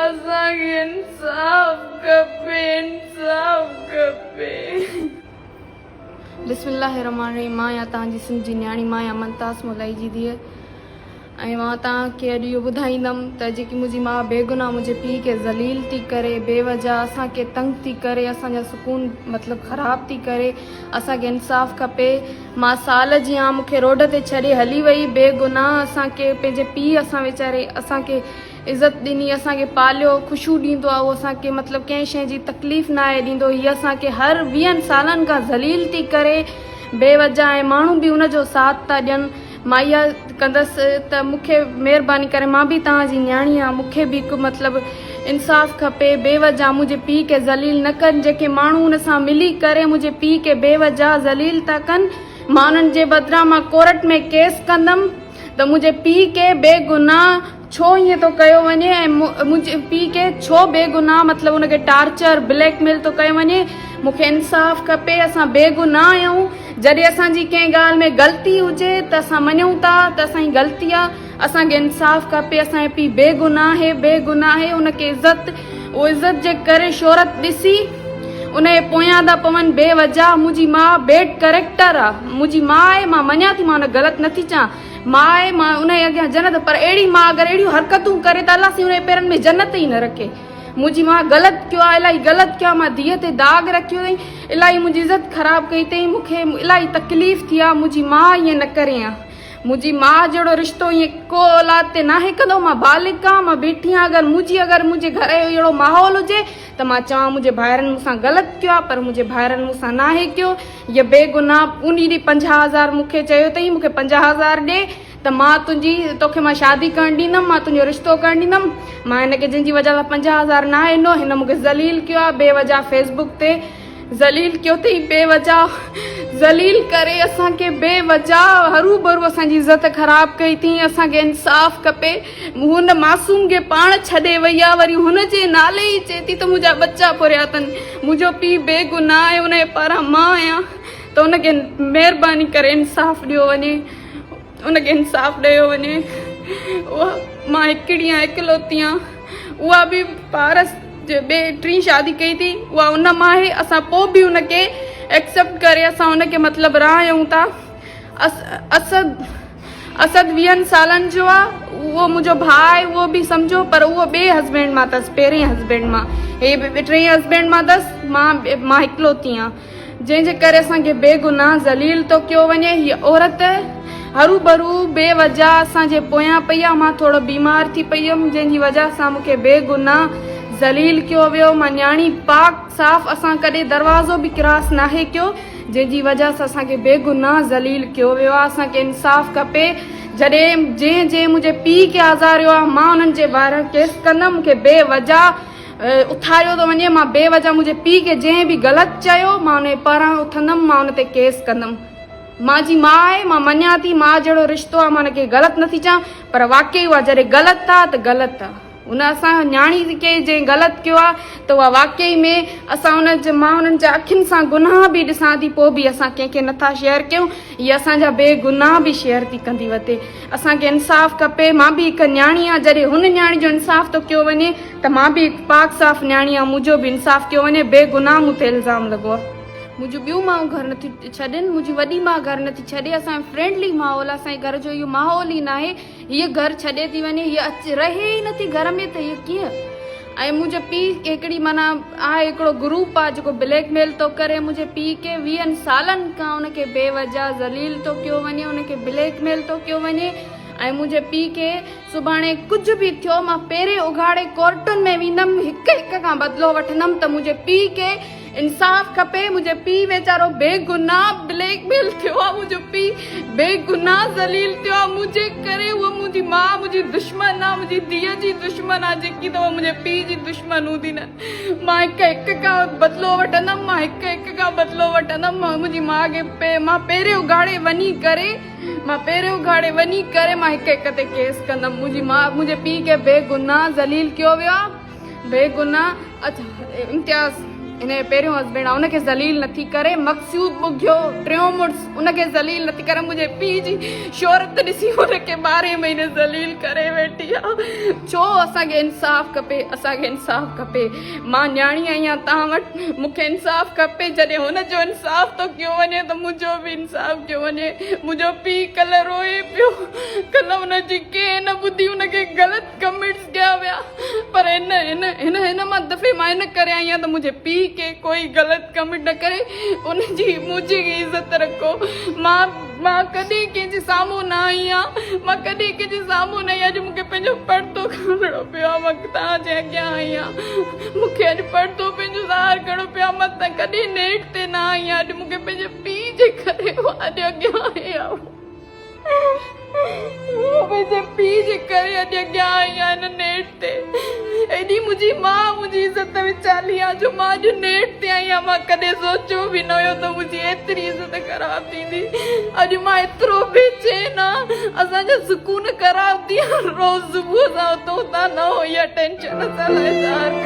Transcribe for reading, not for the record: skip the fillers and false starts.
असांखे इंसाफ खपे, इंसाफ खपे। बिस्मिल्लाहिर्रहमानिर्रहीम। मां या तव्हांजी सिंध जी न्याणी, मां या मुमताज़ मोलाई जी धीअ। ऐं मां तव्हांखे अॼु इहो ॿुधाईंदमि त जेकी मुंहिंजी माउ बेगुनाह मुंहिंजे पीउ खे ज़लील थी करे, बेवजह असांखे तंग थी करे, असांजा सुकून मतिलबु ख़राबु थी करे, असांखे इंसाफ़ खपे। मां साल जी आहियां, मूंखे रोड ते छॾे हली वई बेगुनाह। असांखे पंहिंजे पीउ असां वीचारे असांखे इज़त ॾिनी, असांखे पालियो, ख़ुशियूं ॾींदो आहे, उहो असांखे मतिलबु कंहिं शइ जी तकलीफ़ न आहे ॾींदो। हीअ असांखे हर 20 सालनि खां ज़लील थी करे बेवजह, ऐं माण्हू बि उनजो साथ था ॾियनि। मां इहा कंदसि त मूंखे महिरबानी करे, मां बि तव्हांजी न्याणी आहियां, मूंखे बि हिकु मतिलबु इंसाफ़ खपे। बेवजह मुंहिंजे पीउ खे ज़लील न कनि। जेके माण्हू हुन सां मिली करे मुंहिंजे पीउ खे बेवजह ज़लील था कनि, मां उन्हनि जे बदिरां मां कोर्ट में केस कंदमि त मुंहिंजे पीउ खे बेगुनाह छो ईअं थो कयो वञे, ऐं मुंहिंजे पीउ खे छो बेगुनाह मतिलबु हुनखे टार्चर ब्लैकमेल थो कयो वञे। मूंखे इंसाफ़ खपे। असां बेगुनाह आहियूं। जॾहिं असांजी कंहिं ॻाल्हि में ग़लती हुजे त असां मञूं था त असांजी ग़लती आहे। असांखे इंसाफ़ खपे। असांजो पीउ बेगुनाह आहे। उनखे उहो इज़त जे करे शोहरत ॾिसी उनजे पोयां था पवनि बेवजह। मुंहिंजी माउ बेड करेक्टर आहे, मुंहिंजी माउ आहे, मां मञा थी, मां हुन ग़लति नथी चवां, मां आहे, मां उनजे अॻियां जन्नत। पर अहिड़ी मां अगरि अहिड़ियूं हरकतूं करे त अलाह साईं उनजे पेरनि में जन्नत ई न रखे। मुंहिंजी मां ग़लति कयो आहे, इलाही ग़लति कयो आहे। मां धीअ ते दाग़ रखियो अथई, इलाही मुंहिंजी इज़त ख़राबु कई अथई, मूंखे इलाही तकलीफ़ थी आहे। मुंहिंजी माउ ईअं न करे आहे। मुंहिंजी माउ जहिड़ो रिश्तो ईअं को औलाद ते नाहे कंदो। मां बालिक आहियां, मां बीठी आहियां। अगरि मुंहिंजे घर जो अहिड़ो माहौल हुजे त मां चवां मुंहिंजे भाइरनि मूंसां ग़लति कयो आहे, पर मुंहिंजे भाइरनि मूंसां नाहे कयो। हीअ बेगुनाह उन ॾींहुं 50,000 मूंखे चयो अथई, मूंखे 50,000 ॾे त मां तोखे मां शादी करणु ॾींदमि, मां तुंहिंजो रिश्तो करणु ॾींदमि। मां हिनखे जंहिंजी वजह सां 50,000 न आहे ॾिनो, हिन मूंखे ज़लील कयो आहे बेवजह। फेसबुक ते ज़लील कयो अथई बेवजह, ज़लील करे असांखे बेवजह हरू भरू असांजी इज़त ख़राबु कई अथई। असांखे इंसाफ़ खपे। हुन मासूम खे पाण छॾे वई आहे, वरी हुनजे नाले ई चए थी त मुंहिंजा बच्चा फुरिया अथनि। मुंहिंजो पीउ बेगुनाह आहे, हुनजे पारां मां आहियां, त हुनखे महिरबानी करे इंसाफ़ ॾियो वञे, उनखे इंसाफ़ ॾियो वञे। उहा मां हिकिड़ी आहियां, इकलौती आहियां। उहा बि पारस जे टी शादी कई थी, उहा उन मां आहे। असां पोइ बि उनखे एक्सेप्ट करे असां उनखे मतिलबु रहूं था। असद 20 सालनि जो आहे। उहो मुंहिंजो भाउ आहे, उहो बि सम्झो, पर उहो ॿिए हस्बैंड मां अथसि, पहिरें हस्बैंड मां। हे 3 हस्बैंड मां अथसि। मां हिकिलोती आहियां, जंहिंजे करे असांखे बेगुनाह ज़लील थो कयो वञे। हीअ औरत हरू भरू बेवजह असांजे पोयां पई आहे। मां थोरो बीमार थी पई हुयमि, जंहिंजी वजह सां मूंखे बेगुनाह ज़लील कयो वियो। मां न्याणी पाक साफ़, असां कॾहिं दरवाज़ो बि क्रॉस नाहे कयो, जंहिंजी वजह सां असांखे बेगुनाह ज़लील कयो वियो आहे। असांखे इंसाफ़ खपे। जंहिं मुंहिंजे पीउ खे आज़ारियो आहे, मां उन्हनि जे ॿाहिरां केस कंदमि। मूंखे बेवजह उथारियो थो वञे। मां बेवजह मुंहिंजे पीउ खे जंहिं बि ग़लति चयो, मां उनजे पारां उथंदमि, मां उन ते केस कंदमि। मुंहिंजी माउ आहे, मां मञा थी, माउ जहिड़ो रिश्तो आहे, मां हुनखे ग़लति नथी चवां, पर वाक़ई उहा जॾहिं ग़लति आहे त ग़लति आहे। हुन असां न्याणी खे जंहिं ग़लति कयो आहे त उहा वाक़ई में मां हुननि जे अखियुनि सां गुनाह बि ॾिसां थी, पोइ बि असां कंहिंखे नथा शेयर कयूं। हीअ असांजा बेगुनाह बि शेयर थी कंदी वठे। असांखे इंसाफ़ खपे। मां बि हिकु न्याणी आहियां। जॾहिं हुन न्याणी जो इंसाफ़ थो कयो वञे त मां बि हिकु पाक साफ़ न्याणी आहियां, मुंहिंजो बि इंसाफ़ कयो वञे। बेगुनाह मूं ते इल्ज़ाम लॻो आहे। मुंहिंजूं ॿियूं माऊं घर नथी छॾनि, मुंहिंजी वॾी माउ घर नथी छॾे। असांजो फ्रेंडली माहौल आहे, असांजे घर जो इहो माहौल ई न आहे। हीअ घर छॾे थी वञे, हीअ रहे ई नथी घर में, त हीअ कीअं। ऐं मुंहिंजो पीउ हिकिड़ी माना आहे, हिकिड़ो ग्रुप आहे जेको ब्लैकमेल थो करे मुंहिंजे पीउ खे। 20 सालनि खां उनखे बेवजह ज़लील थो कयो वञे, उनखे ब्लैकमेल थो कयो वञे। ऐं मुंहिंजे पीउ खे सुभाणे कुझु बि थियो, मां पहिरें उघाड़े कोर्टुनि में वेंदमि, हिक खां बदिलो वठंदमि त मुंहिंजे पीउ खे इंसाफ़ खपे। मुंहिंजो पीउ वीचारो बेगुनाह ब्लैकमेल थियो आहे, मुंहिंजो पीउ बेगुनाह ज़लील थियो आहे मुंहिंजे करे। उहा मुंहिंजी माउ मुंहिंजी दुश्मन आहे, मुंहिंजी धीअ जी दुश्मन आहे, जेकी त उहा मुंहिंजे पीउ जी दुश्मन हूंदी न। मां हिक खां बदिलो वठंदमि, मां हिक खां बदिलो वठंदमि। मुंहिंजी माउ खे मां पहिरें उघाड़े वञी करे मां हिक ते केस कंदमि। मुंहिंजे पीउ खे बेगुनाह ज़लील कयो वियो आहे, बेगुनाह। अच्छा इम्तियाज़ इन पहिरियों हस्बैंड आहे उनखे ज़लील नथी करे, मक़सूद बुघियो टियों मुड़ुसु उनखे ज़लील नथी करे, मुंहिंजे पीउ जी शोहरत ॾिसी उनखे 12 महीने ज़लील करे वेठी आहे। छो असांखे इंसाफ़ खपे, असांखे इंसाफ़ खपे। मां न्याणी आहियां तव्हां वटि, मूंखे इंसाफ़ खपे। जॾहिं हुनजो इंसाफ़ थो कयो वञे त मुंहिंजो बि इंसाफ़ कयो वञे। मुंहिंजो पीउ कल्ह रोए पियो, कल्ह हुनजी कंहिं न ॿुधी, हुनखे ग़लति कमेंट्स कया विया, पर हिन मां दफ़े मां इन करे आई आहियां त मुंहिंजे पीउ के कोई ग़लति कमेंट न करे, उनजी मुंहिंजी इज़त रखो। मां कॾहिं कंहिंजे साम्हूं न आई आहियां, मां कॾहिं कंहिंजे साम्हूं न आई। अॼु मूंखे पंहिंजो पर्दो खणणो पियो आहे, मां तव्हांजे अॻियां आई आहियां। मूंखे अॼु पर्दो पंहिंजो ज़ाहिर करणो पियो आहे, मां त कॾहिं नेट ते न आई आहियां। अॼु मूंखे पंहिंजे पीउ जे करे अॼु अॻियां आई आहियां, मुंहिंजे पीउ जे करे अॼु अॻियां आई आहियां हिन नेट ते। एॾी मुंहिंजी माउ मुंहिंजी इज़त विचाली आहे जो मां अॼु नेट ते आई आहियां। मां कॾहिं सोचियो बि न हुयो त मुंहिंजी एतिरी इज़त ख़राब थींदी। अॼु मां एतिरो बेचैन आहियां, असांजा सुकून ख़राब थी विया। रोज़ सुबुह सां उथूं था न हो इहा टेंशन असां लाइ ज़ाहिर